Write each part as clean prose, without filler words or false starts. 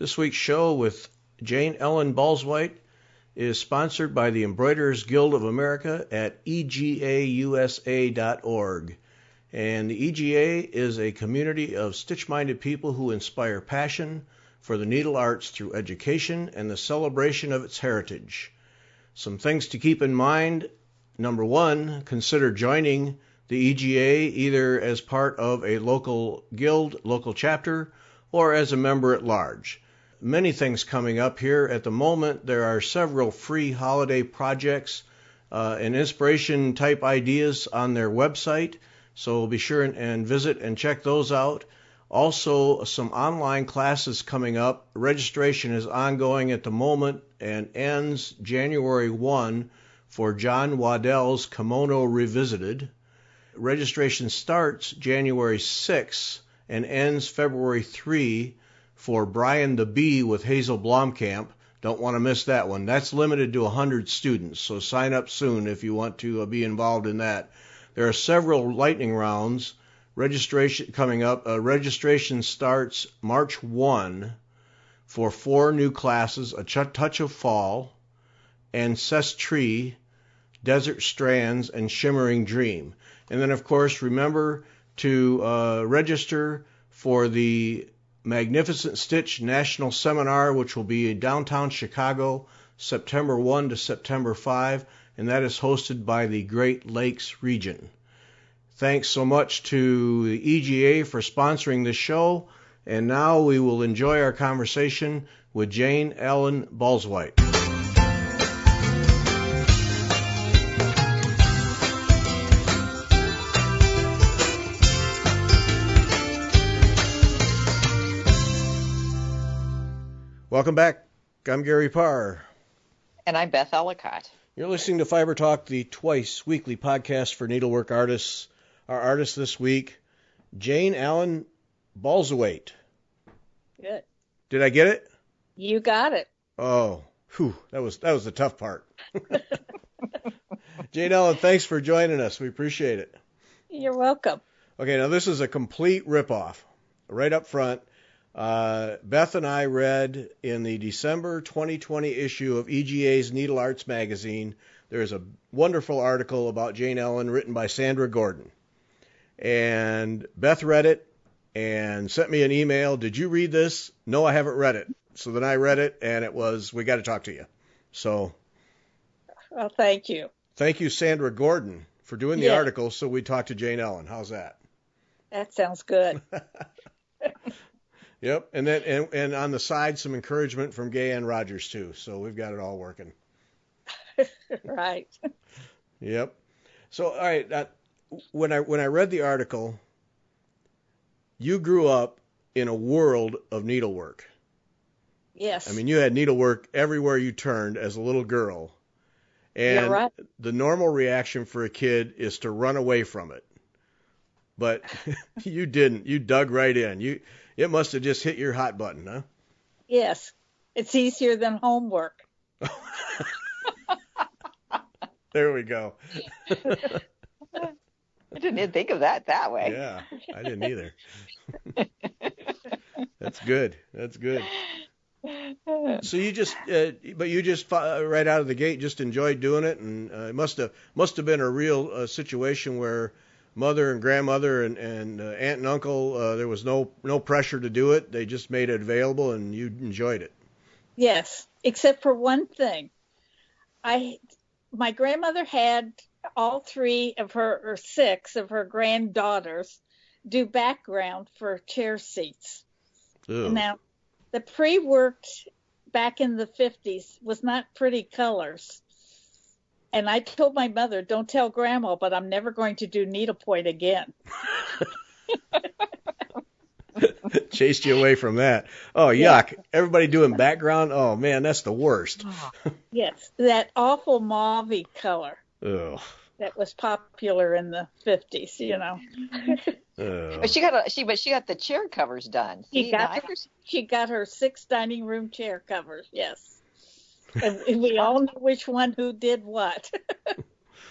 This week's show with Jane Ellen Balzuweit is sponsored by the Embroiderers Guild of America at egausa.org. And the EGA is a community of stitch-minded people who inspire passion for the needle arts through education and the celebration of its heritage. Some things to keep in mind. Number one, consider joining the EGA either as part of a local guild, local chapter, or as a member at large. Many things coming up here. At the moment, there are several free holiday projects and inspiration type ideas on their website, so be sure and visit and check those out. Also, some online classes coming up. Registration is ongoing at the moment and ends January 1 for John Waddell's Kimono Revisited. Registration starts January 6 and ends February 3 for Brian the Bee with Hazel Blomkamp. Don't want to miss that one. That's limited to 100 students, so sign up soon if you want to be involved in that. There are several lightning rounds. Registration coming up. Registration starts March 1 for 4 new classes, A Touch of Fall, Ancestry, Desert Strands, and Shimmering Dream. And then, of course, remember to register for the Magnificent Stitch National Seminar, which will be in downtown Chicago, September 1 to September 5, and that is hosted by the Great Lakes region. Thanks so much to the EGA for sponsoring this show, and now we will enjoy our conversation with Jane Ellen Balzuweit. Welcome back. I'm Gary Parr. And I'm Beth Ellicott. You're listening to Fiber Talk, the twice weekly podcast for needlework artists. Our artist this week, Jane Ellen Balzuweit. Good. Did I get it? You got it. Oh, that was the tough part. Jane Ellen, thanks for joining us. We appreciate it. You're welcome. Okay, now this is a complete ripoff. Right up front. Beth and I read in the December 2020 issue of EGA's Needle Arts magazine, there's a wonderful article about Jane Ellen written by Sandra Gordon. And Beth read it and sent me an email. Did you read this? No, I haven't read it. So then I read it, and it was, we got to talk to you. So. Well, thank you. Thank you, Sandra Gordon, for doing the article so we talk to Jane Ellen. How's that? That sounds good. Yep, and then and on the side, some encouragement from Gay Ann Rogers too. So we've got it all working. Right. Yep. So all right, when I read the article, you grew up in a world of needlework. Yes. I mean, you had needlework everywhere you turned as a little girl, and You're right. The normal reaction for a kid is to run away from it. But you didn't. You dug right in. It must have just hit your hot button, huh? Yes. It's easier than homework. There we go. I didn't even think of that way. Yeah, I didn't either. That's good. That's good. So you just, right out of the gate, just enjoyed doing it, and it must have been a real situation where mother and grandmother and aunt and uncle, there was no pressure to do it. They just made it available, and you enjoyed it. Yes, except for one thing. My grandmother had all 3 of her, or 6 of her granddaughters do background for chair seats. Ew. Now, the pre-worked back in the 50s was not pretty colors. And I told my mother, don't tell Grandma, but I'm never going to do needlepoint again. Chased you away from that. Oh, yuck. Yeah. Everybody doing background? Oh, man, that's the worst. Yes, that awful mauve color Ugh. that was popular in the 50s, you know. But she got the chair covers done. She got her 6 dining room chair covers, yes. And we all knew which one who did what.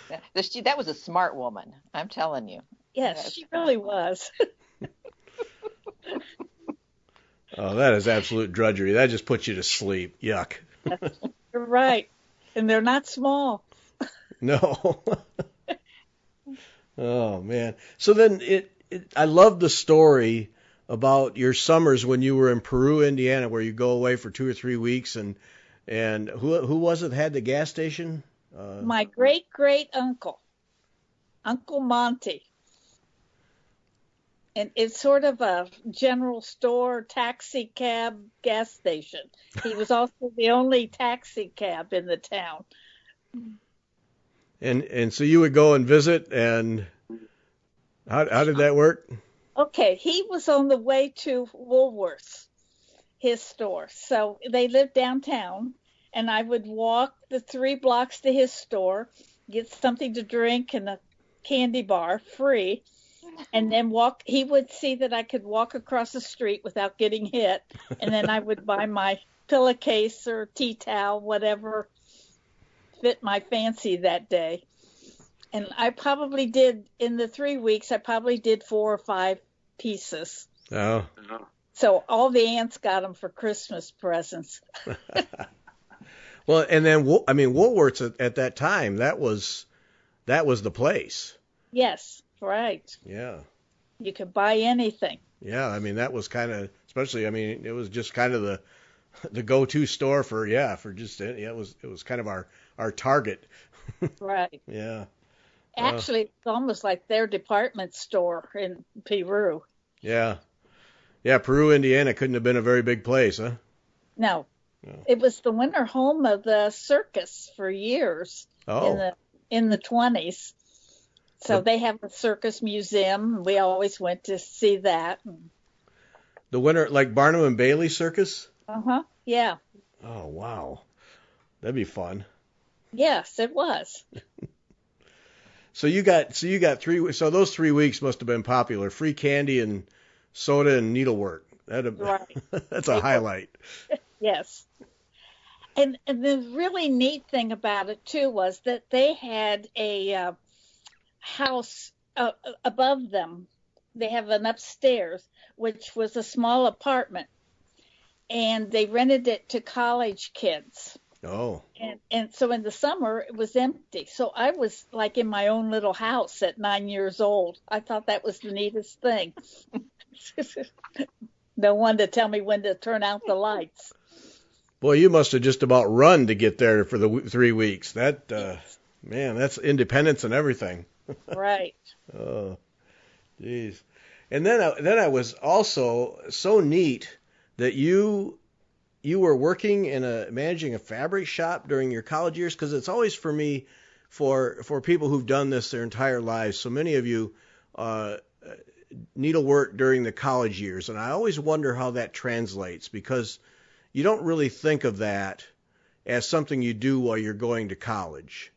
That was a smart woman, I'm telling you. Yes, she really was. Oh, that is absolute drudgery. That just puts you to sleep. Yuck. You're right. And they're not small. No. Oh man. So then I love the story about your summers when you were in Peru, Indiana, where you go away for 2 or 3 weeks, and who was it that had the gas station? My great uncle, Uncle Monty. And it's sort of a general store, taxi cab, gas station. He was also the only taxi cab in the town. And so you would go and visit, and how did that work? Okay, he was on the way to Woolworths, his store. So they lived downtown, and I would walk the 3 blocks to his store, get something to drink and a candy bar free, and then walk. He would see that I could walk across the street without getting hit, and then I would buy my pillowcase or tea towel, whatever fit my fancy that day. And I probably did, in the 3 weeks, I probably did 4 or 5 pieces. Oh. So all the aunts got them for Christmas presents. Well, and then Woolworths at that time, that was the place. Yes, right. Yeah. You could buy anything. Yeah, I mean that was kind of, especially, I mean it was just kind of the go-to store for just, yeah, it was kind of our target. Right. Yeah. Actually, it's almost like their department store in Peru. Yeah. Yeah, Peru, Indiana couldn't have been a very big place, huh? No. It was the winter home of the circus for years. Oh. In the 20s. So they have a circus museum. We always went to see that. The winter, like Barnum and Bailey Circus? Uh-huh. Yeah. Oh, wow. That'd be fun. Yes, it was. So you got 3. So those 3 weeks must have been popular. Free candy and soda and needlework. Right. That's a highlight. Yes. And the really neat thing about it too was that they had a house above them. They have an upstairs, which was a small apartment, and they rented it to college kids. Oh. And so in the summer it was empty. So I was like in my own little house at 9 years old. I thought that was the neatest thing. No one to tell me when to turn out the lights. Boy, you must have just about run to get there for the 3 weeks. That man, that's independence and everything. Right. Oh, jeez. And then I was also so neat that you were working managing a fabric shop during your college years, because it's always for me, for people who've done this their entire lives. So many of you needlework during the college years, and I always wonder how that translates, because you don't really think of that as something you do while you're going to college.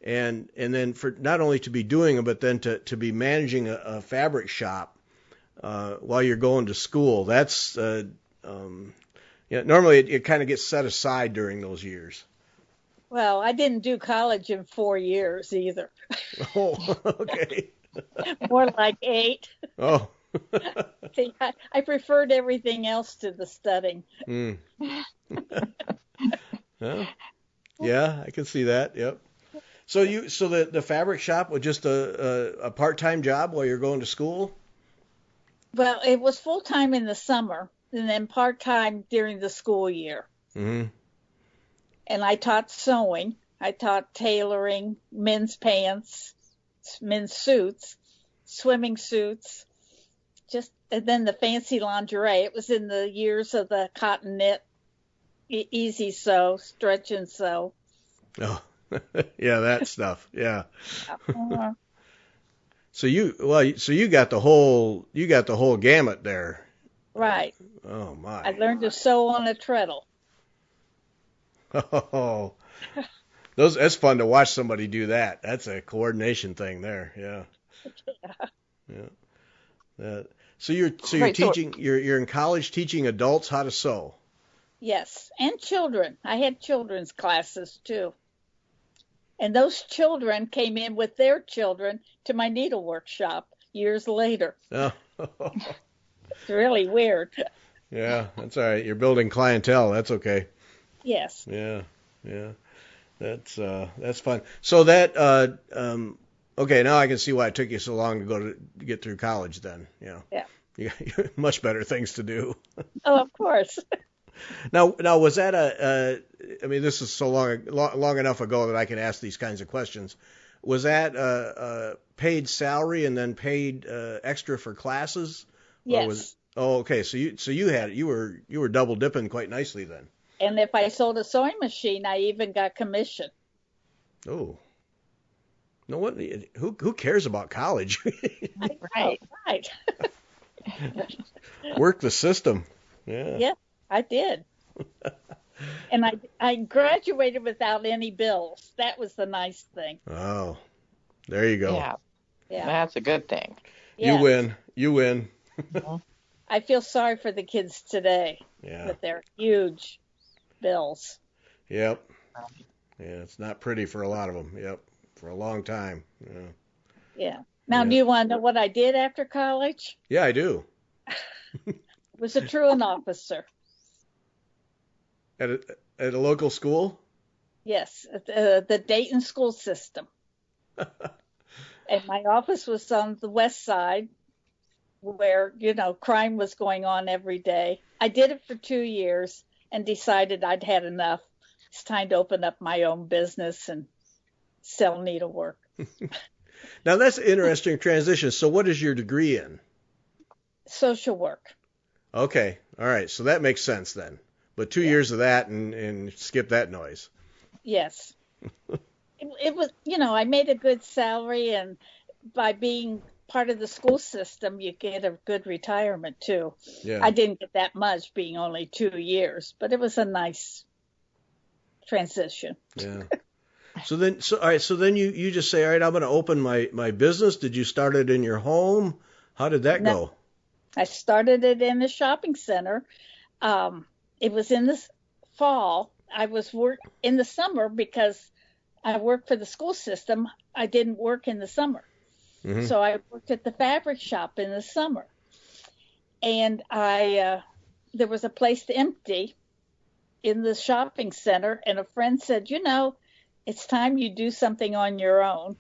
And then for not only to be doing it, but then to be managing a fabric shop while you're going to school. That's normally it kind of gets set aside during those years. Well, I didn't do college in 4 years either. Oh, okay. More like 8. Oh. See, I preferred everything else to the studying. Mm. Well, yeah, I can see that. Yep. So the fabric shop was just a part-time job while you're going to school? Well, it was full-time in the summer and then part-time during the school year. Mm-hmm. And I taught sewing. I taught tailoring, men's pants, men's suits, swimming suits, and then the fancy lingerie. It was in the years of the cotton knit, easy sew, stretch and sew. Oh. Yeah, that stuff. Yeah. Uh-huh. So you got the whole gamut there. Right. Oh my. I learned to sew on a treadle. Oh. That's fun to watch somebody do that. That's a coordination thing there. Yeah. Yeah. So you're teaching you're in college teaching adults how to sew. Yes, and children. I had children's classes too. And those children came in with their children to my needlework shop years later. Oh. It's really weird. Yeah, that's all right. You're building clientele. That's okay. Yes. Yeah, yeah. That's fun. So that okay, now I can see why it took you so long to get through college then. Yeah. Yeah. You got much better things to do. Oh, of course. Now was that I mean, this is so long enough ago that I can ask these kinds of questions. Was that a paid salary and then paid extra for classes? Or was Yes. Oh, okay. So you were double dipping quite nicely then. And if I sold a sewing machine, I even got commission. Oh. No, what? Who cares about college? Right. Right. Work the system. Yeah. Yeah, I did. And I graduated without any bills. That was the nice thing. Oh, there you go. Yeah. Yeah. That's a good thing. You Yeah. win. You win. I feel sorry for the kids today Yeah. with their huge bills. Yep. Yeah, it's not pretty for a lot of them. Yep. For a long time. Yeah. Yeah. Now, Yeah. do you want to know what I did after college? Yeah, I do. Was a truant officer. At a local school? Yes, the Dayton school system. And my office was on the west side where, crime was going on every day. I did it for 2 years and decided I'd had enough. It's time to open up my own business and sell needlework. Now that's an interesting transition. So what is your degree in? Social work. Okay. All right. So that makes sense then. But 2 Yeah. years of that and skip that noise. Yes. It was, I made a good salary, and by being part of the school system, you get a good retirement too. Yeah. I didn't get that much being only 2 years, but it was a nice transition. Yeah. All right. So then you just say, all right, I'm going to open my business. Did you start it in your home? How did that No. go? I started it in a shopping center. It was in the fall. I was in the summer because I worked for the school system. I didn't work in the summer. Mm-hmm. So I worked at the fabric shop in the summer. And there was a place empty in the shopping center, and a friend said, it's time you do something on your own.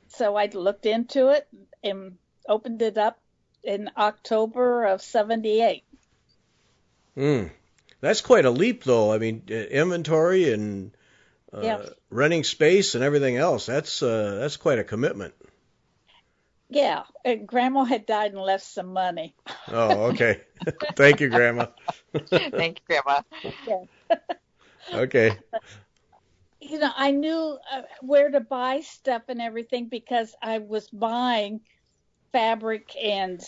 So I looked into it and opened it up in October of 78. That's quite a leap, though. I mean, inventory and Yeah. renting space and everything else. That's quite a commitment. Yeah, and Grandma had died and left some money. Oh, okay. Thank you, Grandma. Thank you, Grandma. Yeah. Okay. I knew where to buy stuff and everything because I was buying fabric and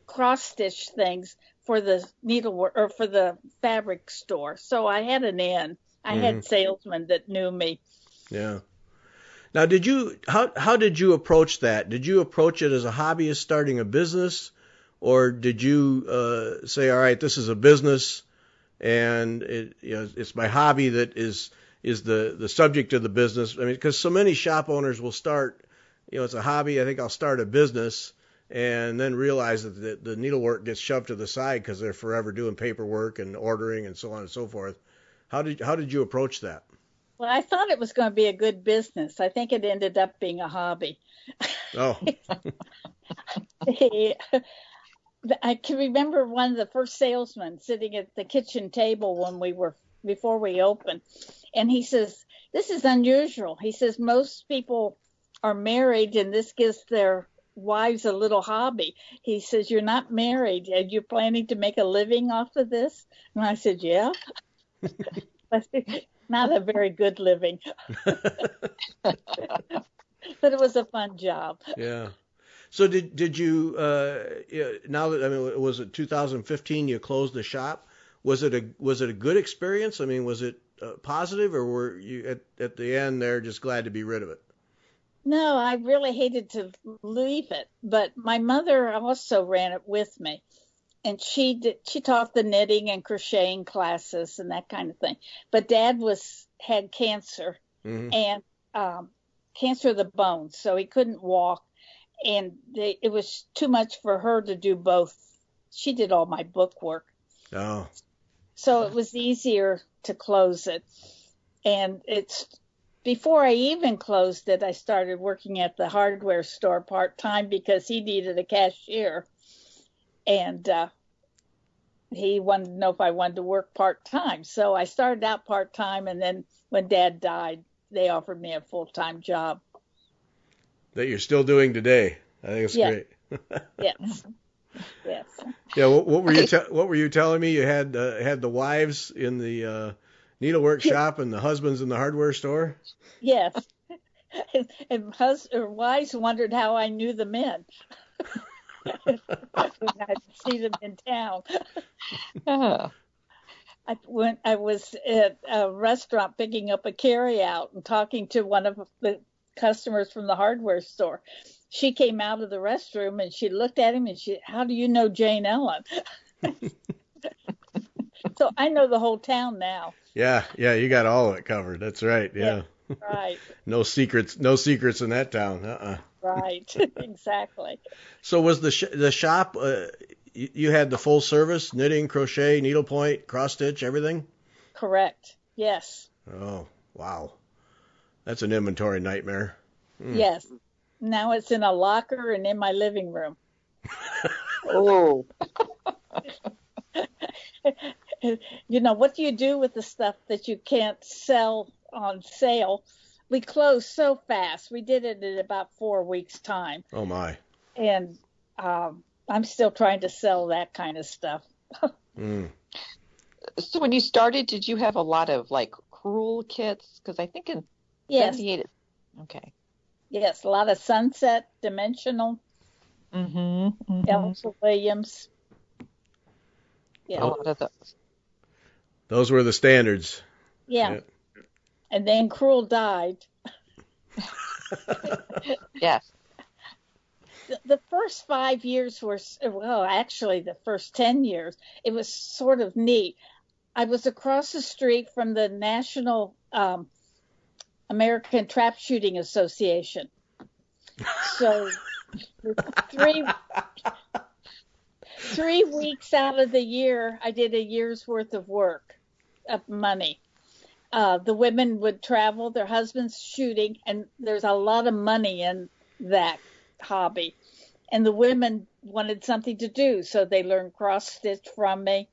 cross-stitch things for the needlework or for the fabric store. So I had an in. I had salesmen that knew me. Yeah. Now, how did you approach that? Did you approach it as a hobbyist starting a business, or did you say, all right, this is a business, and it's my hobby that is the subject of the business? I mean, because so many shop owners will start, it's a hobby. I think I'll start a business, and then realize that the needlework gets shoved to the side because they're forever doing paperwork and ordering and so on and so forth. How did you approach that? Well, I thought it was going to be a good business. I think it ended up being a hobby. Oh. I can remember one of the first salesmen sitting at the kitchen table before we opened, and he says, "This is unusual." He says, "Most people are married, and this gives their wives a little hobby." He says, "You're not married. Are you planning to make a living off of this?" And I said, "Yeah." But not a very good living. But it was a fun job. Yeah. So did you now that, I mean, was it 2015 you closed the shop? Was it a good experience? I mean, was it positive, or were you at the end there just glad to be rid of it? No, I really hated to leave it, but my mother also ran it with me. And she taught the knitting and crocheting classes and that kind of thing. But Dad had cancer and cancer of the bones, so he couldn't walk, and it was too much for her to do both she did all my book work. Oh, So it was easier to close it. And before I even closed it, I started working at the hardware store part-time because he needed a cashier. And he wanted to know if I wanted to work part-time. So I started out part-time, and then when Dad died, they offered me a full-time job. that you're still doing today. I think it's Yeah. great. Yes. Yes. Yeah, what were you telling me? You had the wives in the needlework shop and the husbands in the hardware store? Yes. And wives wondered how I knew the men when I'd see them in town. Oh, When I was at a restaurant picking up a carryout and talking to one of the customers from the hardware store, she came out of the restroom and she looked at him and how do you know Jane Ellen? So I know the whole town now. Yeah, you got all of it covered. That's right. Yeah. Right. No secrets in that town. Right. Exactly. So was the shop you had the full service, knitting, crochet, needlepoint, cross stitch, everything? Correct. Yes. Oh, wow. That's an inventory nightmare. Yes. Now it's in a locker and in my living room. oh, What do you do with the stuff that you can't sell on sale? We closed so fast. We did it in about 4 weeks' time. Oh my. And I'm still trying to sell that kind of stuff. So when you started, did you have a lot of like crewel kits? Because I think in Yes. 78. Okay. Yes, a lot of Sunset, Dimensional, Elsa Williams. Yeah. A lot of those. Those were the standards. Yeah. And then Cruel died. Yes. The first 5 years were, well, actually the first 10 years, it was sort of neat. I was across the street from the National American Trap Shooting Association. So 3 weeks out of the year, I did a year's worth of work, of money. The women would travel, their husbands shooting, and there's a lot of money in that hobby. And the women wanted something to do, so they learned cross stitch from me.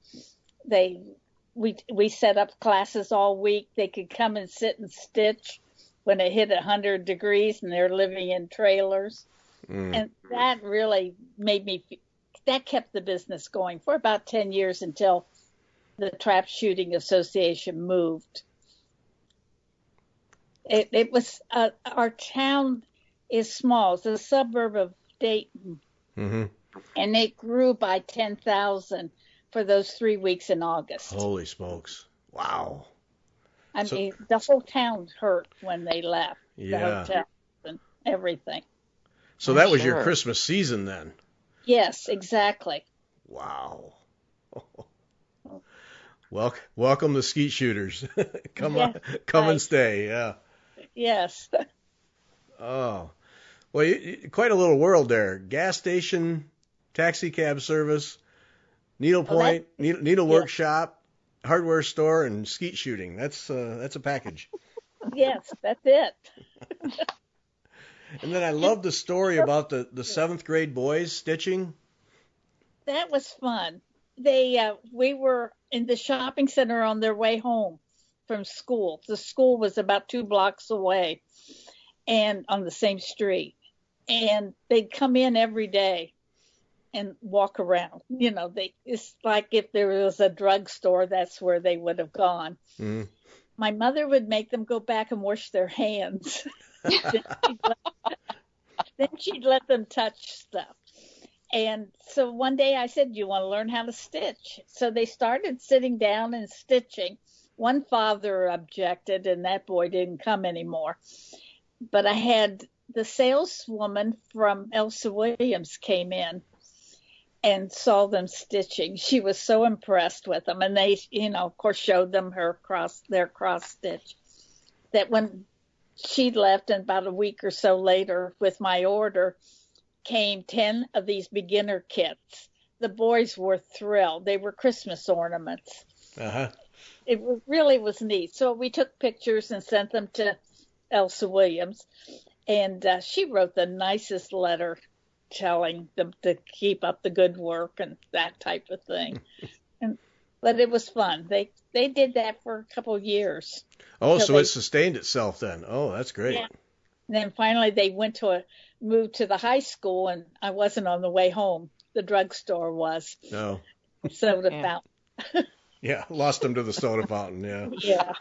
We set up classes all week. They could come and sit and stitch when it hit 100 degrees and they're living in trailers. And that really that kept the business going for about 10 years until the Trap Shooting Association moved. It was, our town is small. It's a suburb of Dayton. And it grew by 10,000 for those 3 weeks in August. Holy smokes. Wow. I mean, the whole town hurt when they left. Yeah. The hotel and everything. So that was your Christmas season then? Yes, exactly. Wow. Welcome the skeet shooters. Come and stay. Yeah. Yes. Oh. Well, quite a little world there. Gas station, taxi cab service, needlepoint, needlework shop, hardware store, and skeet shooting. That's a package. Yes, that's it. And then I love the story about the 7th grade boys stitching. That was fun. We were in the shopping center on their way home from school. The school was about 2 blocks away and on the same street. And they'd come in every day and walk around. It's like if there was a drugstore, that's where they would have gone. My mother would make them go back and wash their hands. Then she'd let them touch stuff. And so one day I said, do you want to learn how to stitch? So they started sitting down and stitching. One father objected, and that boy didn't come anymore. But I had the saleswoman from Elsa Williams came in and saw them stitching. She was so impressed with them. And they, of course, showed them their cross stitch. That when she left, and about a week or so later with my order, came 10 of these beginner kits the boys were thrilled. They were Christmas ornaments. Uh-huh. Really was neat. So we took pictures and sent them to Elsa Williams, and she wrote the nicest letter telling them to keep up the good work and that type of thing. But it was fun. They did that for a couple of years. Oh, so it sustained itself then. Oh, that's great. Yeah. And then finally they moved to the high school, and I wasn't on the way home. The drugstore was. No. Soda fountain. Yeah, lost them to the soda fountain. Yeah. Yeah.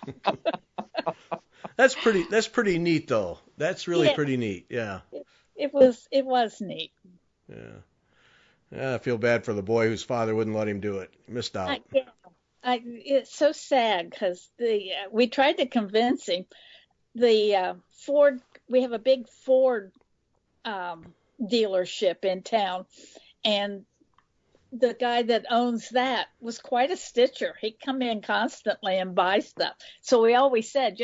That's pretty neat though. That's really pretty neat. Yeah. It was neat. Yeah. Yeah, I feel bad for the boy whose father wouldn't let him do it. Missed out. It's so sad because we tried to convince him. The Ford, we have a big Ford dealership in town, and the guy that owns that was quite a stitcher. He'd come in constantly and buy stuff. So we always said,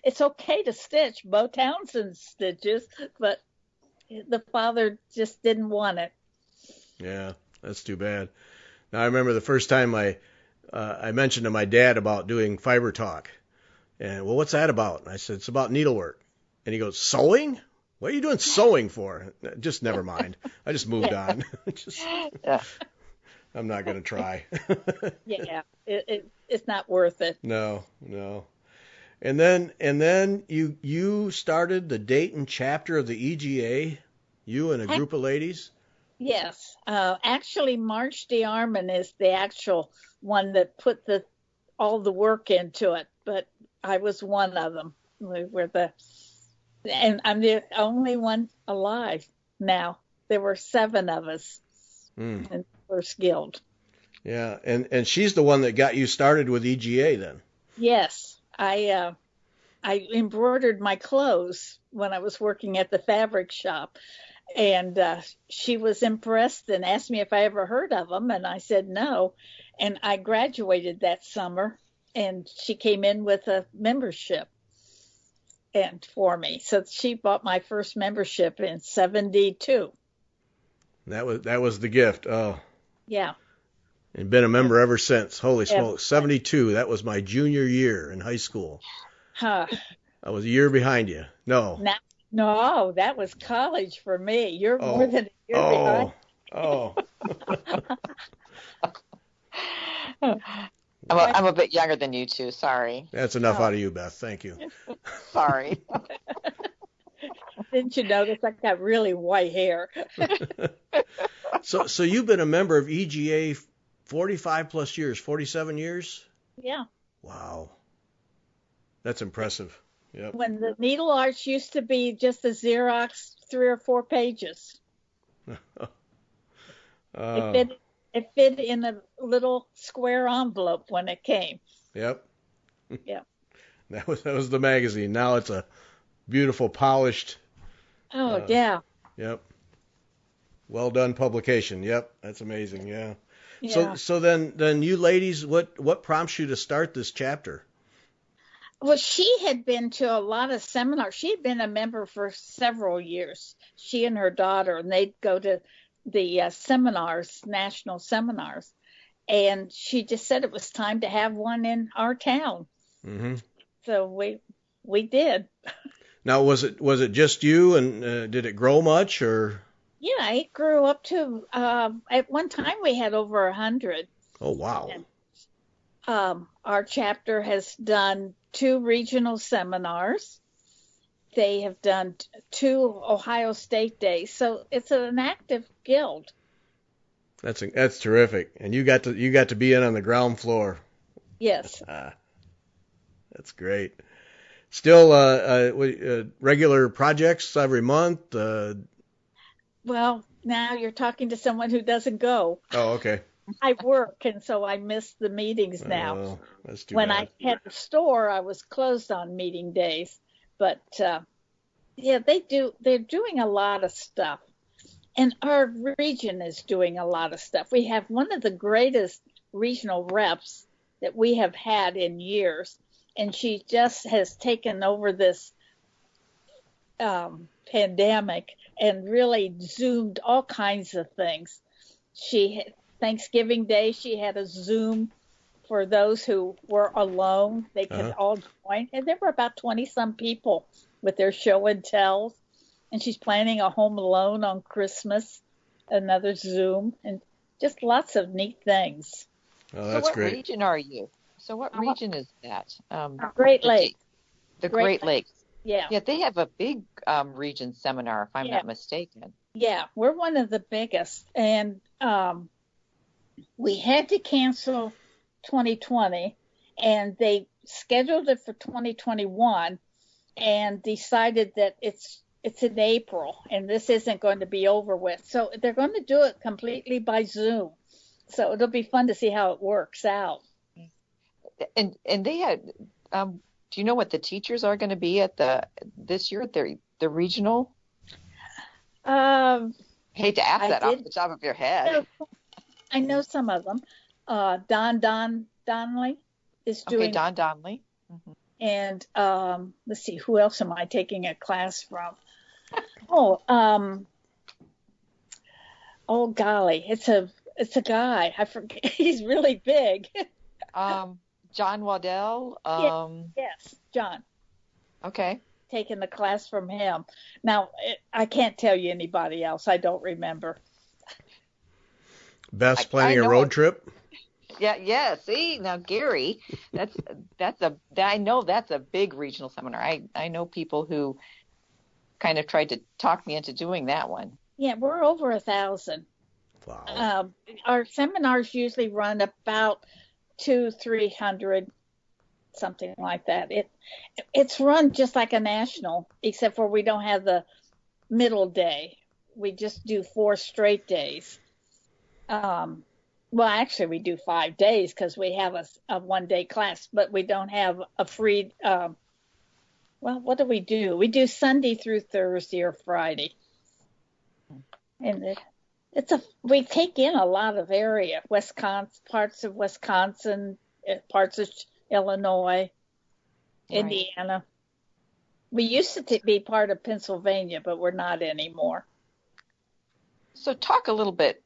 it's okay to stitch. Bo Townsend stitches, but the father just didn't want it. Yeah, that's too bad. Now I remember the first time I mentioned to my dad about doing fiber talk, and well, what's that about? And I said it's about needlework, and he goes, sewing? What are you doing sewing for? Just never mind. I just moved on. I'm not going to try. Yeah, it's not worth it. No. And then you started the Dayton chapter of the EGA, you and a group of ladies? Yes. Actually, Marge DeArmond is the actual one that put all the work into it, but I was one of them. And I'm the only one alive now. There were 7 of us in the first guild. Yeah, and she's the one that got you started with EGA then. Yes, I embroidered my clothes when I was working at the fabric shop, and she was impressed and asked me if I ever heard of them, and I said no, and I graduated that summer, and she came in with a membership and for me. So she bought my first membership in 1972. That was the gift. Oh. Yeah. And been a member ever since. Holy smokes. 1972. That was my junior year in high school. Huh. I was a year behind you. No. No, that was college for me. You're more than a year behind. I'm a bit younger than you two. Sorry. That's enough out of you, Beth. Thank you. Sorry. Didn't you notice I got really white hair? So you've been a member of EGA 45 plus years, 47 years? Yeah. Wow. That's impressive. Yep. When the needle arts used to be just a Xerox 3 or 4 pages. It fit in a little square envelope when it came. Yep. Yeah. That was the magazine. Now it's a beautiful, polished. Oh, yeah. Yep. Well done publication. Yep. That's amazing. Yeah. Yeah. So then you ladies, what prompts you to start this chapter? Well, she had been to a lot of seminars. She had been a member for several years. She and her daughter, and they'd go to the seminars, national seminars. And she just said it was time to have one in our town. Mm-hmm. So we did. Now, was it just you, and did it grow much, or? Yeah, it grew up to, at one time we had over 100. Oh, wow. And, our chapter has done 2 regional seminars. They have done 2 Ohio State Days. So it's an active guild. That's terrific. And you got to be in on the ground floor. Yes. That's great. Still regular projects every month? Well, now you're talking to someone who doesn't go. Oh, okay. I work, and so I miss the meetings now. Oh, that's too when bad. I had the store, I was closed on meeting days. But, yeah, they're doing a lot of stuff. And our region is doing a lot of stuff. We have one of the greatest regional reps that we have had in years. And she just has taken over this pandemic and really zoomed all kinds of things. She Thanksgiving Day, she had a Zoom for those who were alone. They could all join. And there were about 20-some people with their show and tells. And she's planning a Home Alone on Christmas, another Zoom, and just lots of neat things. Oh, that's great. What region are you? So what region is that? Great Lakes. The Great Lakes. Yeah. Yeah, they have a big region seminar, if I'm not mistaken. Yeah, we're one of the biggest. And we had to cancel 2020, and they scheduled it for 2021 and decided that it's in April and this isn't going to be over with. So they're going to do it completely by Zoom. So it'll be fun to see how it works out. And they had do you know what the teachers are going to be at this year at the regional? Hate to ask that off the top of your head. I know some of them. Don Donnelly is doing. Okay, Don Donnelly. Mm-hmm. And let's see, who else am I taking a class from? Oh golly, it's a guy. I forget. He's really big. John Waddell. Yes, John. Okay. Taking the class from him. Now, I can't tell you anybody else. I don't remember. Beth's planning a road trip? Yeah. See, now Gary, I know that's a big regional seminar. I know people who kind of tried to talk me into doing that one. Yeah, we're over 1,000. Wow. Our seminars usually run about 200-300, something like that. It's run just like a national, except for we don't have the middle day. We just do 4 straight days. Well, actually, we do 5 days because we have a one-day class, but we don't have a free. Well, what do? We do Sunday through Thursday or Friday, and we take in a lot of area. Wisconsin, parts of Wisconsin, parts of Illinois, Indiana. We used to be part of Pennsylvania, but we're not anymore. So talk a little bit.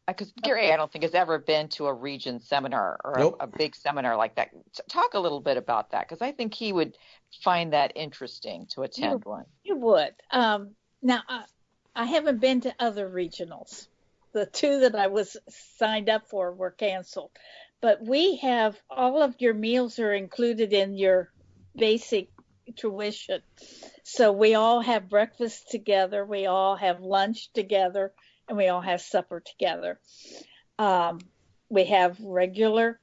Because Gary, I don't think has ever been to a region seminar or a big seminar like that. Talk a little bit about that, because I think he would find that interesting to attend one. You would. Now, I haven't been to other regionals. The 2 that I was signed up for were canceled. But we have all of your meals are included in your basic tuition. So we all have breakfast together. We all have lunch together. And we all have supper together. We have regular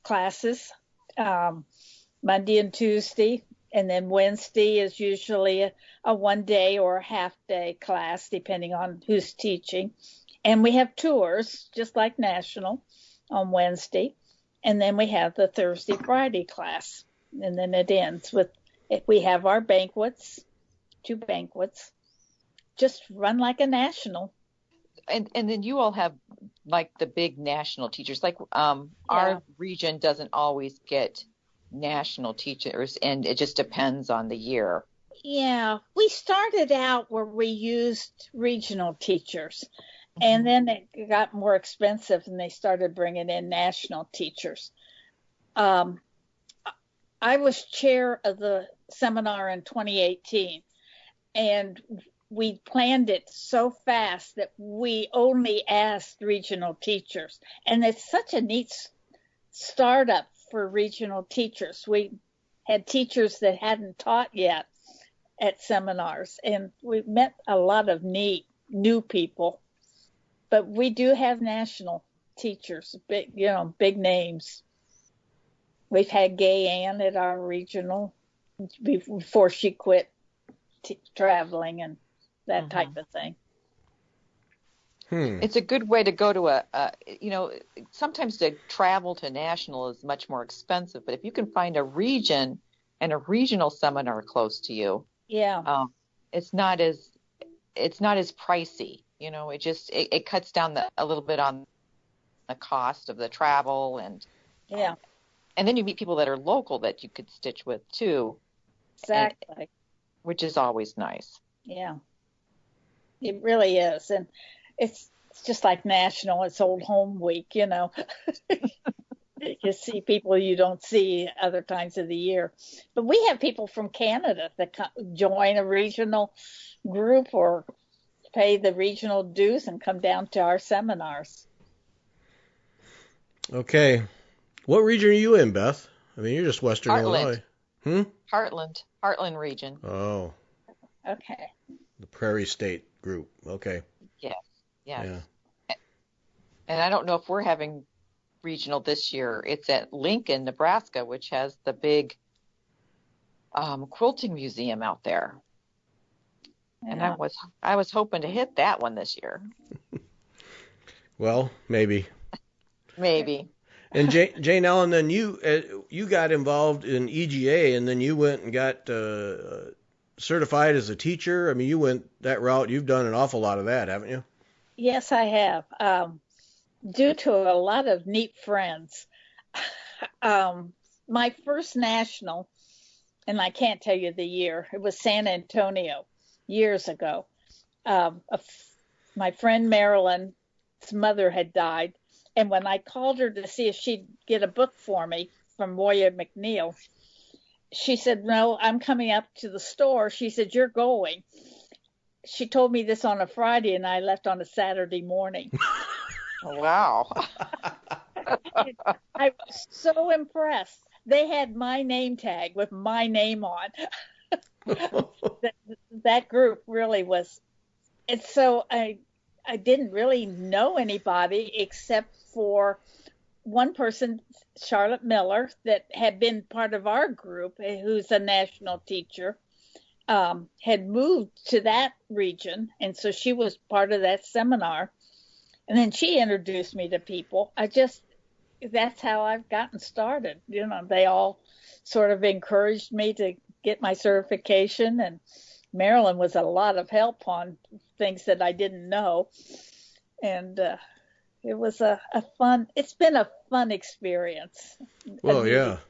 classes, Monday and Tuesday, and then Wednesday is usually a one-day or a half-day class, depending on who's teaching. And we have tours, just like National, on Wednesday. And then we have the Thursday, Friday class. And then it ends with, we have our banquets, 2 banquets, just run like a national. And then you all have like the big national teachers. Like our region doesn't always get national teachers, and it just depends on the year. Yeah, we started out where we used regional teachers, and then it got more expensive, and they started bringing in national teachers. I was chair of the seminar in 2018, and we planned it so fast that we only asked regional teachers. And it's such a neat startup for regional teachers. We had teachers that hadn't taught yet at seminars, and we met a lot of neat new people. But we do have national teachers, big names. We've had Gay Ann at our regional before she quit traveling and that type of thing. It's a good way to go to sometimes to travel to national is much more expensive, but if you can find a region and a regional seminar close to you, it's not as pricey. It cuts down a little bit on the cost of the travel, and and then you meet people that are local that you could stitch with too. Exactly. Which is always nice. Yeah. It really is. And it's It's just like national. It's old home week, you know. You see people you don't see other times of the year. But we have people from Canada that join a regional group or pay the regional dues and come down to our seminars. Okay. What region are you in, Beth? I mean, you're just Western Illinois. Heartland region. Oh. Okay. The Prairie State group. Okay. Yes. Yeah. And I don't know if we're having regional this year. It's at Lincoln, Nebraska, which has the big quilting museum out there. Yeah. And I was hoping to hit that one this year. Well, maybe. Maybe. And Jane Ellen, then you got involved in EGA, and then you went and got certified as a teacher. I mean, you went that route. You've done an awful lot of that, haven't you? Yes, I have. Due to a lot of neat friends. My first national, and I can't tell you the year, it was San Antonio years ago. My friend Marilyn's mother had died, and when I called her to see if she'd get a book for me from Moya McNeil, she said, "No, I'm coming up to the store." She said, "You're going." She told me this on a Friday, and I left on a Saturday morning. Wow. I was so impressed. They had my name tag with my name on. That group really was. And so I didn't really know anybody except for one person, Charlotte Miller, that had been part of our group, who's a national teacher, had moved to that region. And so she was part of that seminar. And then she introduced me to people. That's how I've gotten started. You know, they all sort of encouraged me to get my certification, and Marilyn was a lot of help on things that I didn't know. And it was it's been a fun experience. Well, yeah.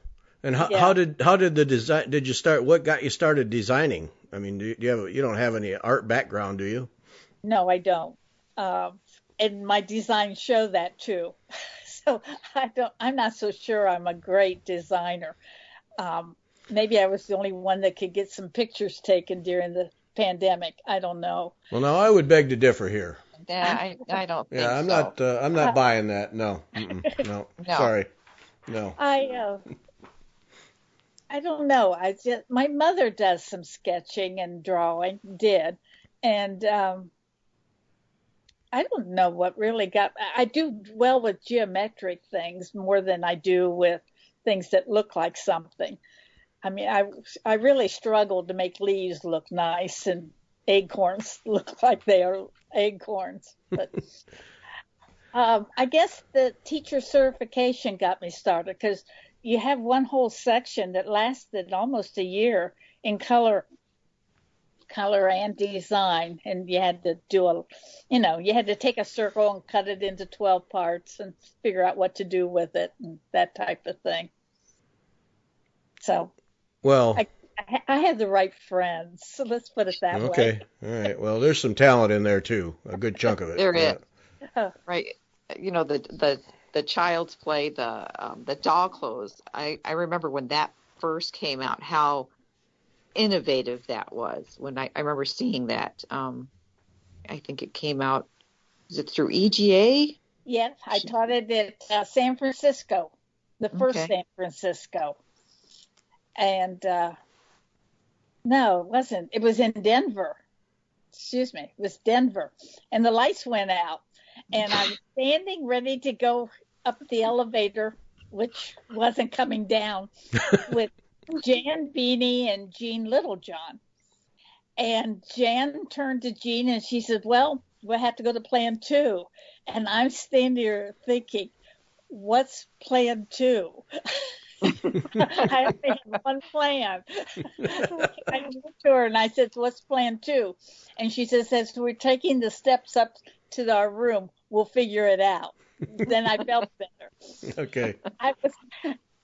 And how did the design, what got you started designing? I mean, you don't have any art background, do you? No, I don't. And my designs show that too. So I'm not so sure I'm a great designer. Maybe I was the only one that could get some pictures taken during the pandemic. I don't know. Well, now I would beg to differ here. Yeah, I don't think so. Yeah, I'm not buying that. No. No. Sorry. No. I don't know. My mother does some sketching and drawing, and I don't know what really I do well with geometric things more than I do with things that look like something. I mean, I really struggled to make leaves look nice and acorns look like they are acorns. But I guess the teacher certification got me started because you have one whole section that lasted almost a year in color and design, and you had to you had to take a circle and cut it into 12 parts and figure out what to do with it and that type of thing. So, well, I had the right friends, so let's put it that way. Okay, all right. Well, there's some talent in there too, a good chunk of it. There is, right? You know, the child's play, the doll clothes. I remember when that first came out, how innovative that was. When I remember seeing that. I think it came out, is it through EGA? Yes, I taught it at San Francisco, the first San Francisco. And no, it wasn't. It was in Denver. Excuse me. It was Denver. And the lights went out. And I was standing ready to go up the elevator, which wasn't coming down, with Jan Beanie and Jean Littlejohn. And Jan turned to Jean and she said, "Well, we'll have to go to plan 2. And I'm standing there thinking, what's plan 2? I only had one plan. I went to her and I said, "What's plan 2?" And she says, "As we're taking the steps up to our room, we'll figure it out." Then I felt better. Okay.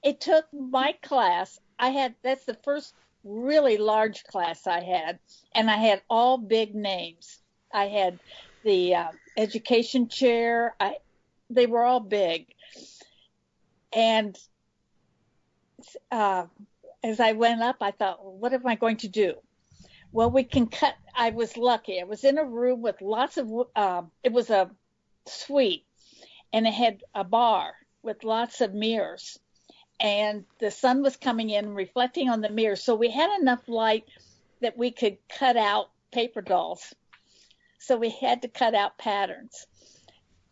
It took my class. That's the first really large class I had, and I had all big names. I had the education chair. They were all big. And as I went up, I thought, well, what am I going to do? Well, we can cut. I was lucky. I was in a room with lots of, it was a suite, and it had a bar with lots of mirrors. And the sun was coming in and reflecting on the mirrors. So we had enough light that we could cut out paper dolls. So we had to cut out patterns.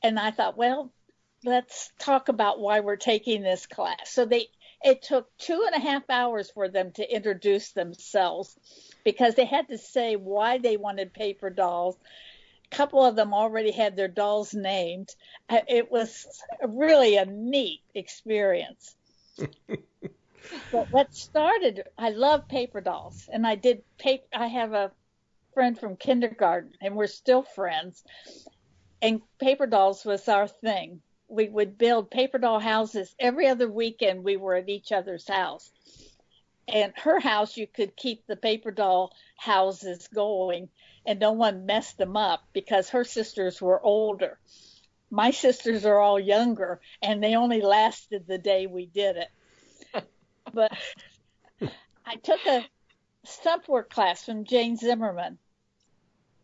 And I thought, well, let's talk about why we're taking this class. So it took 2.5 hours for them to introduce themselves because they had to say why they wanted paper dolls. A couple of them already had their dolls named. It was really a neat experience. But what started, I love paper dolls, and I have a friend from kindergarten, and we're still friends, and paper dolls was our thing. We would build paper doll houses. Every other weekend we were at each other's house. And her house, you could keep the paper doll houses going and no one messed them up because her sisters were older. My sisters are all younger, and they only lasted the day we did it. But I took a stump work class from Jane Zimmerman.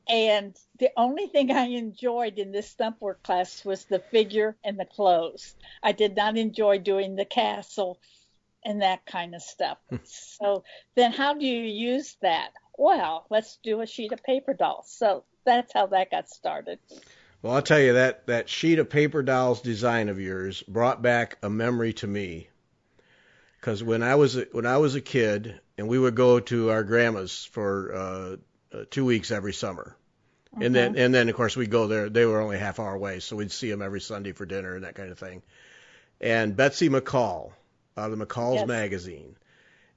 And the only thing I enjoyed in this stump work class was the figure and the clothes. I did not enjoy doing the castle and that kind of stuff. So then how do you use that? Well, let's do a sheet of paper dolls. So that's how that got started. Well, I'll tell you that sheet of paper dolls design of yours brought back a memory to me. Because when I was a kid, and we would go to our grandma's for 2 weeks every summer. And then of course we'd go there. They were only a half hour away, so we'd see them every Sunday for dinner and that kind of thing. And Betsy McCall, out of the McCall's magazine.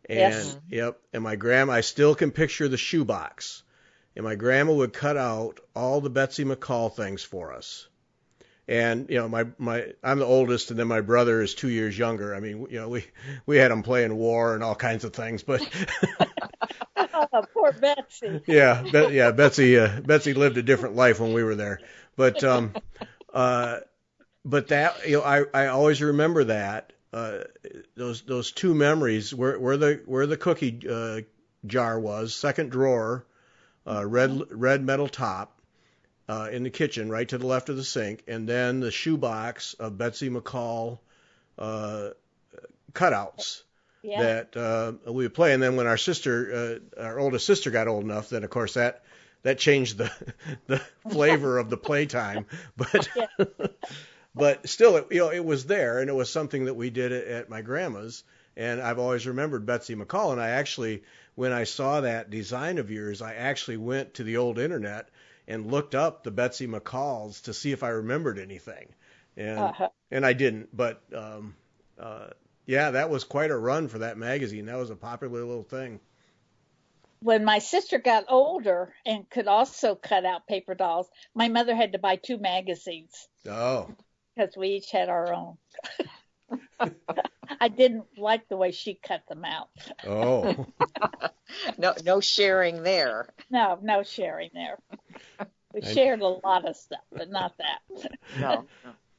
And yep, and my grandma, I still can picture the shoebox. And my grandma would cut out all the Betsy McCall things for us. And you know, I'm the oldest, and then my brother is 2 years younger. I mean, you know, we had them playing war and all kinds of things, but oh, poor Betsy. Betsy lived a different life when we were there. But that, you know, I always remember that those two memories where the cookie jar was, second drawer, red metal top. In the kitchen, right to the left of the sink, and then the shoebox of Betsy McCall cutouts that we would play. And then when our oldest sister got old enough, then of course that changed the flavor of the playtime. But but still, it was there, and it was something that we did at my grandma's. And I've always remembered Betsy McCall. And I actually, when I saw that design of yours, I actually went to the old internet and looked up the Betsy McCalls to see if I remembered anything. And I didn't. But, that was quite a run for that magazine. That was a popular little thing. When my sister got older and could also cut out paper dolls, my mother had to buy 2 magazines. Oh. Because we each had our own. I didn't like the way she cut them out. Oh. No sharing there. No sharing there. We shared a lot of stuff, but not that. No.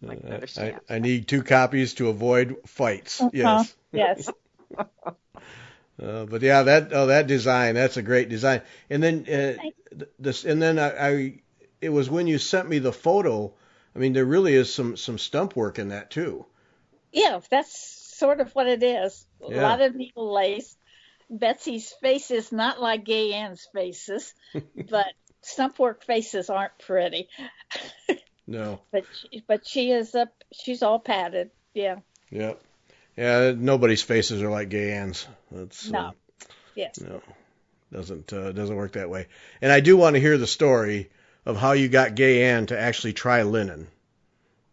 I can understand. I need 2 copies to avoid fights. Yes. Yes. But yeah, that design, that's a great design. And then it was when you sent me the photo. I mean, there really is some stump work in that too. Yeah, that's sort of what it is. A lot of needle lace. Betsy's face is not like Gay Ann's faces, but stump work faces aren't pretty. No. But she is she's all padded. Yeah. Yep. Yeah, nobody's faces are like Gay Ann's. That's no. Yes. No. Doesn't work that way. And I do want to hear the story of how you got Gay Ann to actually try linen.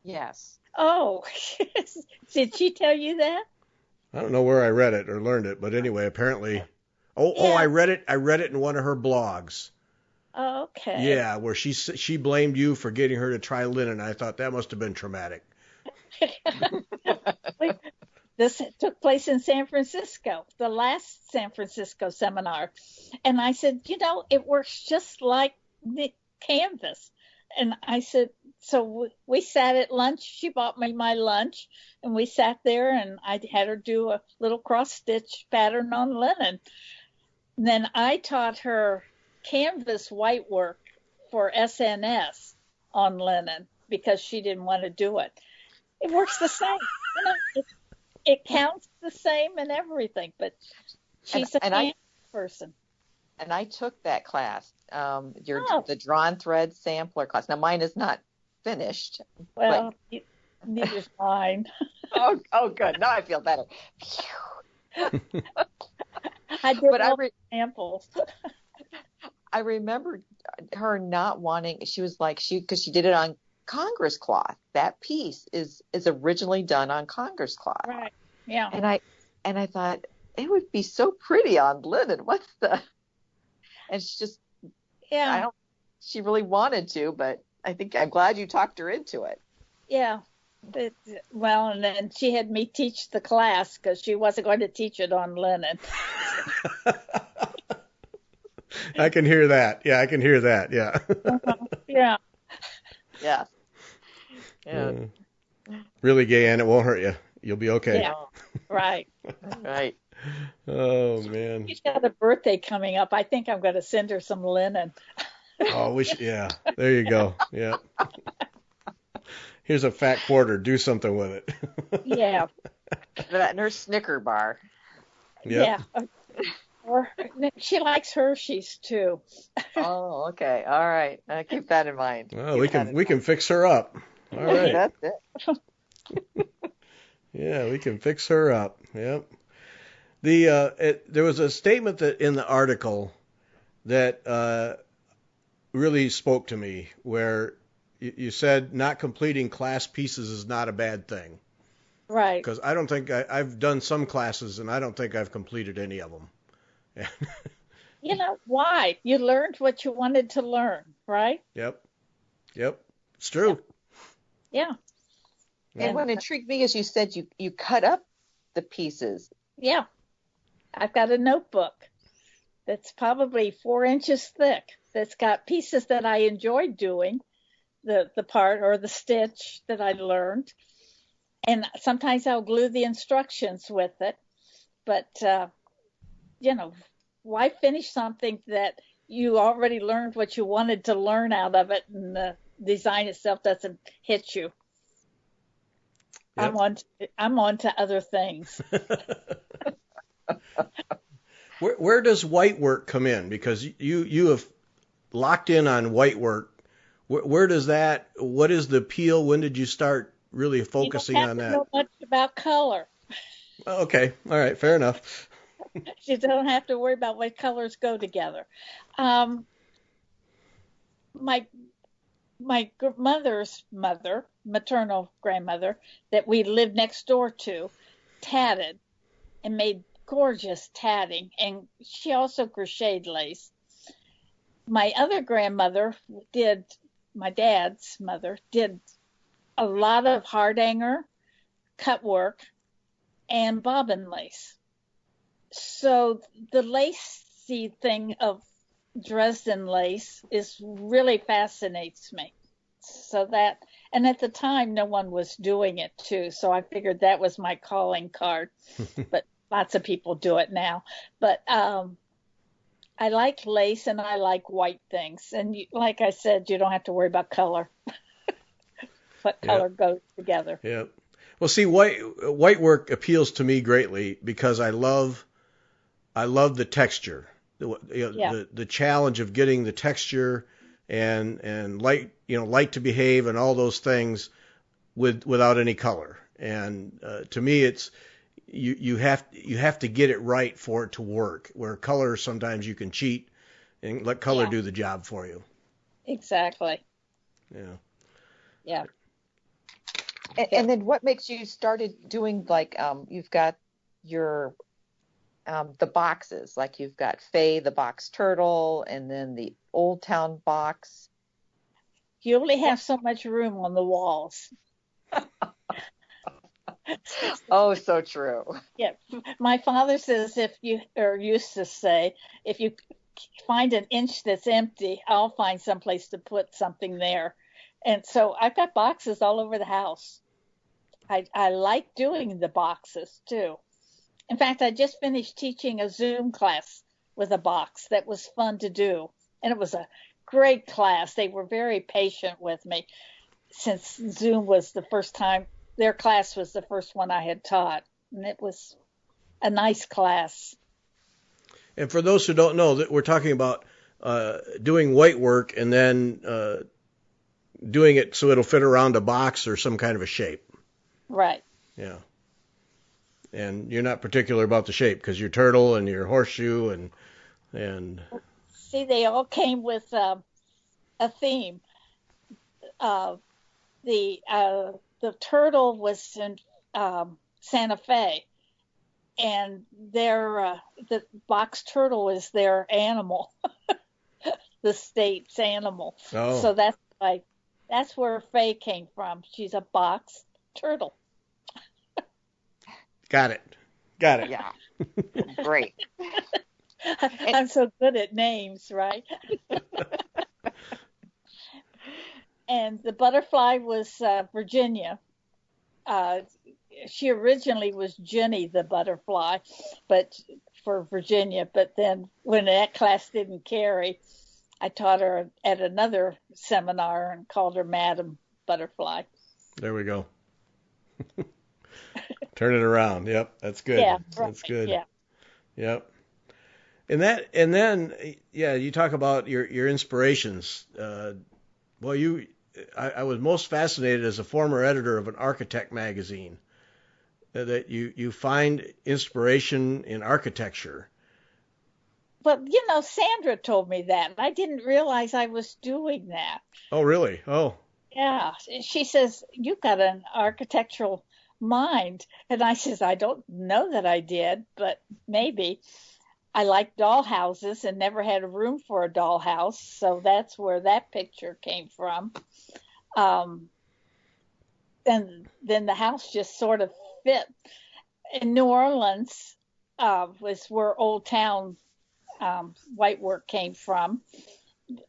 Yes. Oh, did she tell you that? I don't know where I read it or learned it, but anyway, apparently. Oh, I read it in one of her blogs. Oh, okay. Yeah, where she blamed you for getting her to try linen. I thought that must have been traumatic. This took place in San Francisco, the last San Francisco seminar. And I said, it works just like the canvas. And I said, so we sat at lunch. She bought me my lunch, and we sat there, and I had her do a little cross-stitch pattern on linen. And then I taught her canvas white work for SNS on linen because she didn't want to do it. It works the same. It counts the same and everything, but she's a canvas person. And I took that class, the drawn thread sampler class. Now mine is not finished. Well, neither is mine. Oh, good. Now I feel better. I did all the samples. I remember her not wanting. She was like because she did it on Congress cloth. That piece is originally done on Congress cloth. Right. Yeah. And I thought it would be so pretty on linen. And she just, she really wanted to, but I think I'm glad you talked her into it. Yeah. And then she had me teach the class because she wasn't going to teach it on linen. I can hear that. Yeah, I can hear that. Yeah. Yeah. Yeah. Yeah. Really, Gay Ann, it won't hurt you. You'll be okay. Yeah. Right. Right. Oh, man. She's got a birthday coming up. I think I'm going to send her some linen. Oh, yeah. There you go. Yeah. Here's a fat quarter. Do something with it. Yeah. That and her Snicker bar. Yep. Yeah. Or she likes Hershey's too. Oh, okay. All right. Keep that in mind. Well, we can fix her up. All right. That's it. Yeah, we can fix her up. Yep. There was a statement that in the article that really spoke to me, where you said not completing class pieces is not a bad thing. Right. Because I don't think I've done some classes, and I don't think I've completed any of them. You know why? You learned what you wanted to learn, right? Yep. It's true. Yeah. And what intrigued me is you said you cut up the pieces. Yeah. I've got a notebook that's probably 4 inches thick that's got pieces that I enjoyed doing, the part or the stitch that I learned. And sometimes I'll glue the instructions with it. But, why finish something that you already learned what you wanted to learn out of it, and the design itself doesn't hit you? Yep. I'm on to other things. Where does white work come in? Because you have locked in on white work. Where does that? What is the appeal? When did you start really focusing on that? You don't have to know much about color. Okay, all right, fair enough. You don't have to worry about what colors go together. My mother's mother, maternal grandmother, that we lived next door to, tatted and made gorgeous tatting, and she also crocheted lace. My other grandmother my dad's mother did a lot of hardanger, cut work, and bobbin lace. So the lacy thing of Dresden lace really fascinates me. So that, and at the time no one was doing it too, so I figured that was my calling card. But lots of people do it now. But I like lace and I like white things, and like I said, you don't have to worry about color. What color goes together? Yeah. Well, see, white work appeals to me greatly because I love the texture, the challenge of getting the texture and light to behave and all those things without any color. And to me, it's you have to get it right for it to work. Where color, sometimes you can cheat and let color do the job for you. Exactly. Yeah. Yeah. And then what makes you started doing, like, you've got your the boxes, like you've got Faye the box turtle, and then the Old Town box. You only have so much room on the walls. Oh, so true. Yeah. My father says used to say, if you find an inch that's empty, I'll find someplace to put something there. And so I've got boxes all over the house. I like doing the boxes too. In fact, I just finished teaching a Zoom class with a box that was fun to do. And it was a great class. They were very patient with me since Zoom was the first time, their class was the first one I had taught. And it was a nice class. And for those who don't know, that we're talking about doing white work and then doing it so it'll fit around a box or some kind of a shape. Right. Yeah. And you're not particular about the shape because your turtle and your horseshoe and. See, they all came with a theme. The turtle was in Santa Fe, and the box turtle is their animal, the state's animal. Oh. So that's where Faye came from. She's a box turtle. Got it. Yeah. Great. I'm so good at names, right? And the butterfly was Virginia. She originally was Jenny the butterfly, but for Virginia. But then when that class didn't carry, I taught her at another seminar and called her Madam Butterfly. There we go. Turn it around. Yep, that's good. Yeah, that's good. Yeah. Yep. And then you talk about your inspirations. I was most fascinated as a former editor of an architect magazine that you find inspiration in architecture. But, Sandra told me that. I didn't realize I was doing that. Oh, really? Oh. Yeah. She says, you've got an architectural mind. And I says, I don't know that I did, but maybe. I like dollhouses and never had a room for a dollhouse. So that's where that picture came from. And then the house just sort of fit. In New Orleans was where Old Town white work came from.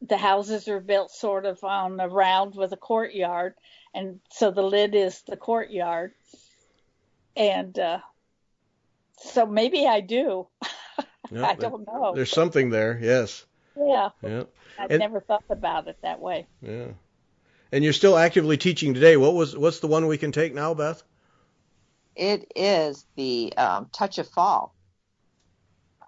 The houses are built sort of on a round with a courtyard, and so the lid is the courtyard. And so maybe I do. No, I don't know. There's something there, yes. Yeah. Yeah. I've never thought about it that way. Yeah. And you're still actively teaching today. What's the one we can take now, Beth? It is the Touch of Fall.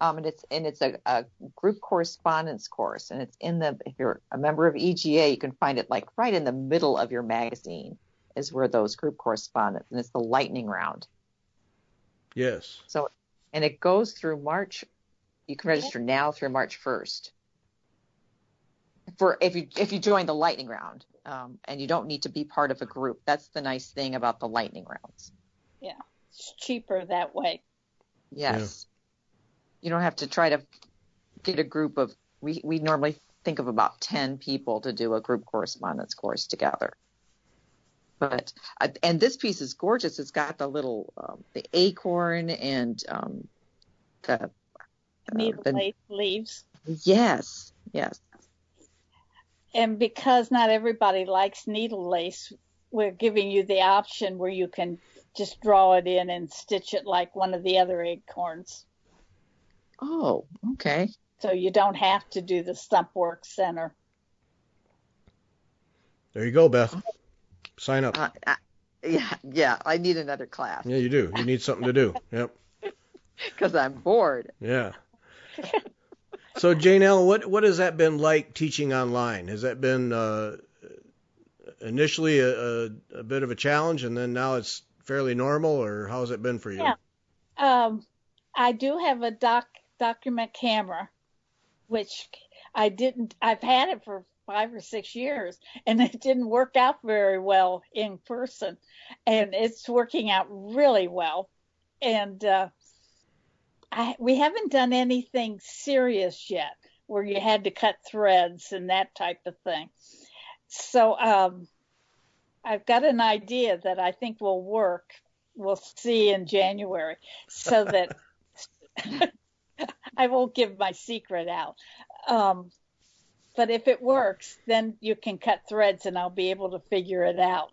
And it's a group correspondence course, and it's if you're a member of EGA, you can find it like right in the middle of your magazine is where those group correspondence, and it's the lightning round. Yes. So, and it goes through March. You can register now through March 1st. If you join the lightning round, and you don't need to be part of a group. That's the nice thing about the lightning rounds. Yeah, it's cheaper that way. Yes. Yeah. You don't have to try to get a group of, we normally think of about 10 people to do a group correspondence course together. But, and this piece is gorgeous. It's got the little, the acorn and the needle leaves. Yes. And because not everybody likes needle lace, we're giving you the option where you can just draw it in and stitch it like one of the other acorns. Oh, okay. So you don't have to do the stump work center. There you go, Beth. Sign up. Yeah. I need another class. Yeah, you do. You need something to do. Yep. Because I'm bored. Yeah. So, Janelle, what has that been like teaching online? Has that been initially a bit of a challenge, and then now it's fairly normal, or how has it been for you? Yeah. I do have a document camera, which I've had it for 5 or 6 years, and it didn't work out very well in person, and it's working out really well. And we haven't done anything serious yet where you had to cut threads and that type of thing. So I've got an idea that I think will work. We'll see in January, so that I won't give my secret out. but if it works, then you can cut threads and I'll be able to figure it out.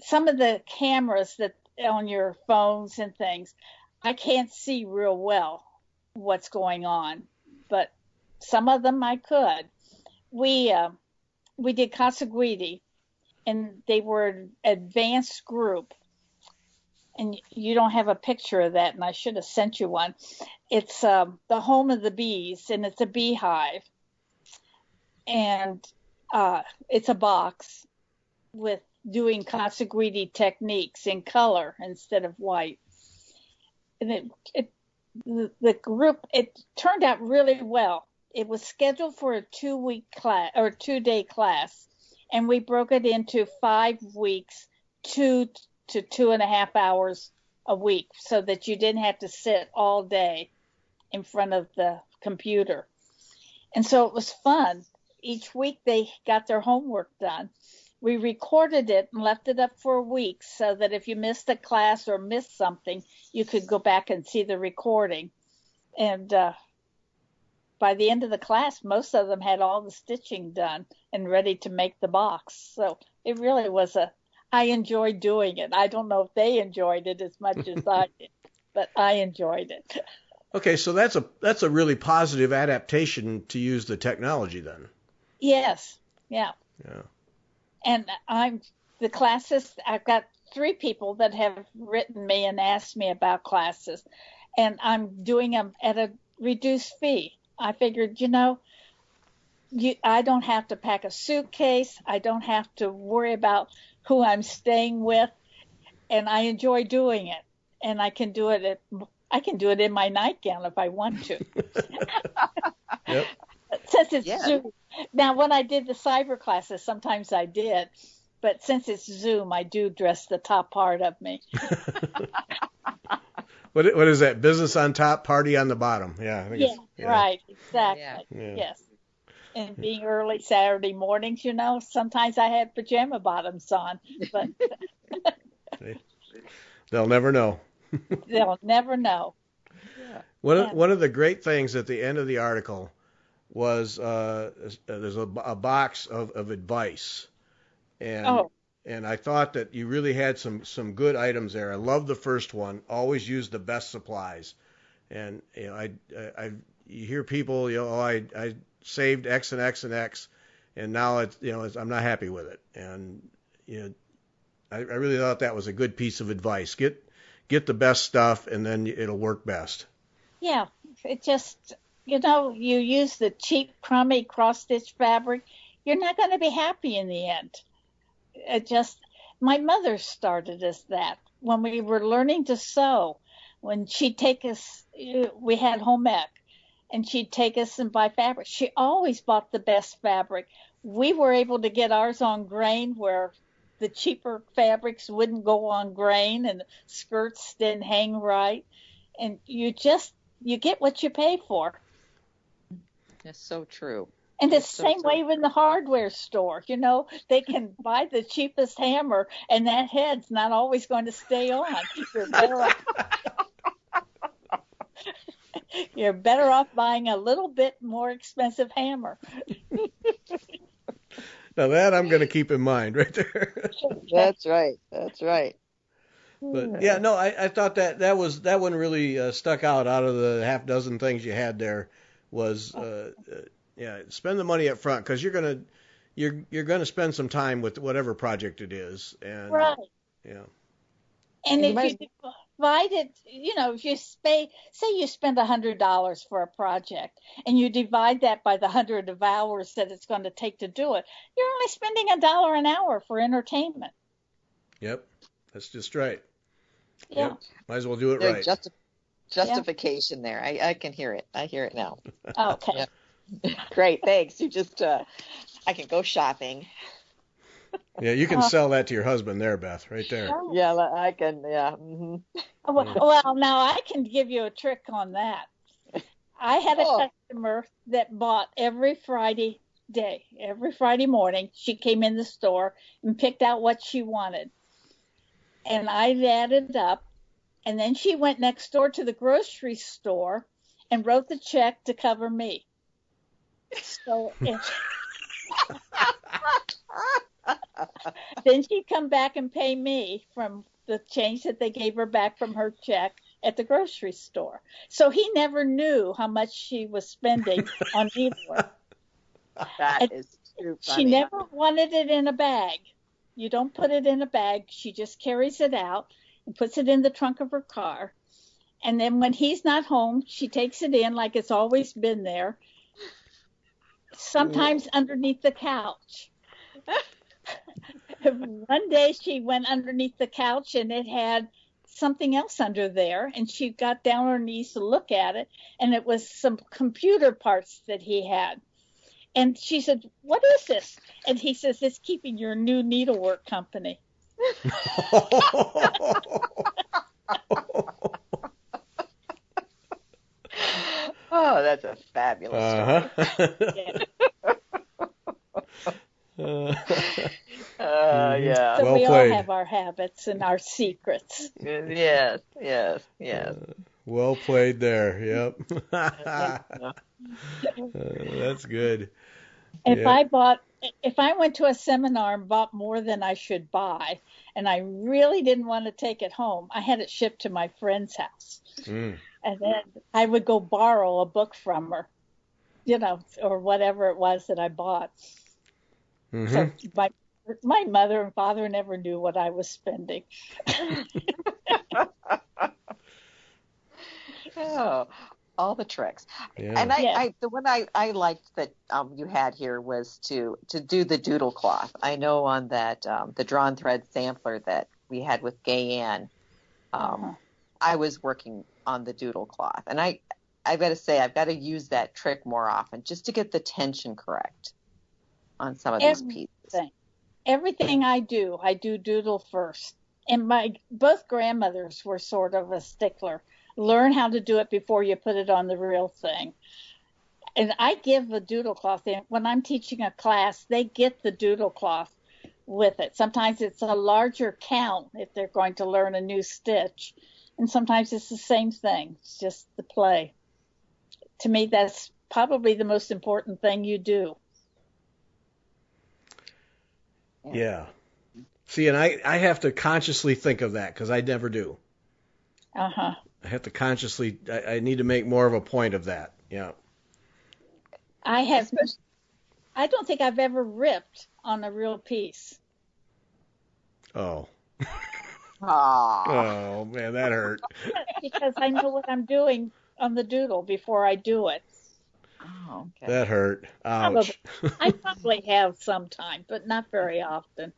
Some of the cameras that on your phones and things, I can't see real well what's going on, but some of them I could. We did Conseguiti, and they were an advanced group. And you don't have a picture of that, and I should have sent you one. It's the home of the bees, and it's a beehive. And it's a box with doing Conseguiti techniques in color instead of white. And the group, it turned out really well. It was scheduled for a 2-week class or 2-day class, and we broke it into 5 weeks, 2 to 2.5 hours a week, so that you didn't have to sit all day in front of the computer. And so it was fun. Each week they got their homework done. We recorded it and left it up for a week so that if you missed a class or missed something, you could go back and see the recording. And by the end of the class, most of them had all the stitching done and ready to make the box. So it really was I enjoyed doing it. I don't know if they enjoyed it as much as I did, but I enjoyed it. Okay, so that's a really positive adaptation to use the technology then. Yes, yeah. Yeah. And the classes, I've got 3 people that have written me and asked me about classes, and I'm doing them at a reduced fee. I figured, I don't have to pack a suitcase. I don't have to worry about who I'm staying with, and I enjoy doing it. And I can do it in my nightgown if I want to. Yep. Since it's Zoom. Now, when I did the cyber classes, sometimes I did, but since it's Zoom, I do dress the top part of me. What is that? Business on top, party on the bottom. Yeah. Right. Exactly. Yeah. Yes. And being early Saturday mornings, sometimes I had pajama bottoms on, but they'll never know. They'll never know. One of the great things at the end of the article was there's a box of advice, and I thought that you really had some good items there. I love the first one. Always use the best supplies, and you hear people, I saved X and X and X, and now I'm not happy with it, and I really thought that was a good piece of advice. Get the best stuff, and then it'll work best. Yeah, it just. You use the cheap, crummy cross-stitch fabric, you're not going to be happy in the end. My mother started us that when we were learning to sew. When she'd take us, we had home ec, and she'd take us and buy fabric. She always bought the best fabric. We were able to get ours on grain where the cheaper fabrics wouldn't go on grain and the skirts didn't hang right. And you get what you pay for. That's so true. And it's the same way in the hardware store. They can buy the cheapest hammer, and that head's not always going to stay on. You're better off buying a little bit more expensive hammer. Now that I'm going to keep in mind right there. That's right. That's right. But yeah, no, I thought that one really stuck out of the half dozen things you had there. Was spend the money up front because you're gonna spend some time with whatever project it is, and right. Yeah. And if you divide it, if you say you spend $100 for a project and you divide that by the 100 of hours that it's going to take to do it, you're only spending $1 an hour for entertainment. Yep, that's just right. Yeah. Yep. Might as well do it right. Justification there. I can hear it. I hear it now. Okay. Yeah. Great. Thanks. You just, I can go shopping. Yeah, you can sell that to your husband there, Beth, right there. Yeah, I can. Yeah. Mm-hmm. Well, now I can give you a trick on that. I had a customer that bought every Friday morning. She came in the store and picked out what she wanted. And I added up. And then she went next door to the grocery store and wrote the check to cover me. So then she'd come back and pay me from the change that they gave her back from her check at the grocery store. So he never knew how much she was spending on needlework. That is too funny. She never wanted it in a bag. You don't put it in a bag. She just carries it out and puts it in the trunk of her car. And then when he's not home, she takes it in like it's always been there, sometimes underneath the couch. One day she went underneath the couch and it had something else under there, and she got down on her knees to look at it, and it was some computer parts that he had. And she said, "What is this?" And he says, "It's keeping your new needlework company." Oh, that's a fabulous story. Yeah. So well we played. all have our habits and our secrets. Yes. Well played there. Yep. That's good. If I went to a seminar and bought more than I should buy, and I really didn't want to take it home, I had it shipped to my friend's house. And then I would go borrow a book from her, or whatever it was that I bought. So my mother and father never knew what I was spending. Oh, all the tricks. Yeah. And the one I liked that you had here was to do the doodle cloth. I know on that the drawn thread sampler that we had with Gay Ann, I was working on the doodle cloth, and I've got to say I've got to use that trick more often just to get the tension correct on some of these pieces. Everything I do doodle first. And my both grandmothers were sort of a stickler. Learn how to do it before you put it on the real thing. And I give a doodle cloth. When I'm teaching a class, they get the doodle cloth with it. Sometimes it's a larger count if they're going to learn a new stitch. And sometimes it's the same thing. It's just the play. To me, that's probably the most important thing you do. Yeah. See, and I have to consciously think of that because I never do. I have to consciously, I need to make more of a point of that. Yeah. I don't think I've ever ripped on a real piece. Oh. Aww. Oh, man, that hurt. Because I know what I'm doing on the doodle before I do it. Oh, okay. That hurt. Ouch. I probably have sometime, but not very often.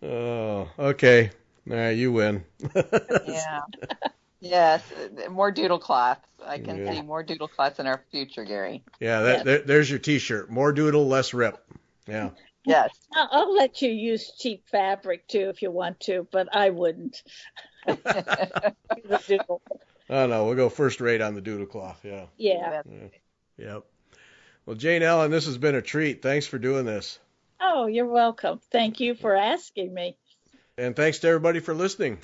Oh, okay. All right, you win. Yeah. Yes, more doodle cloths. I can see more doodle cloths in our future, Gary. Yeah, there's your T-shirt. More doodle, less rip. Yeah. Yes. I'll let you use cheap fabric too if you want to, but I wouldn't. Oh no, we'll go first rate on the doodle cloth. Yeah. Yeah. Yep. Well, Jane Ellen, this has been a treat. Thanks for doing this. Oh, you're welcome. Thank you for asking me. And thanks to everybody for listening.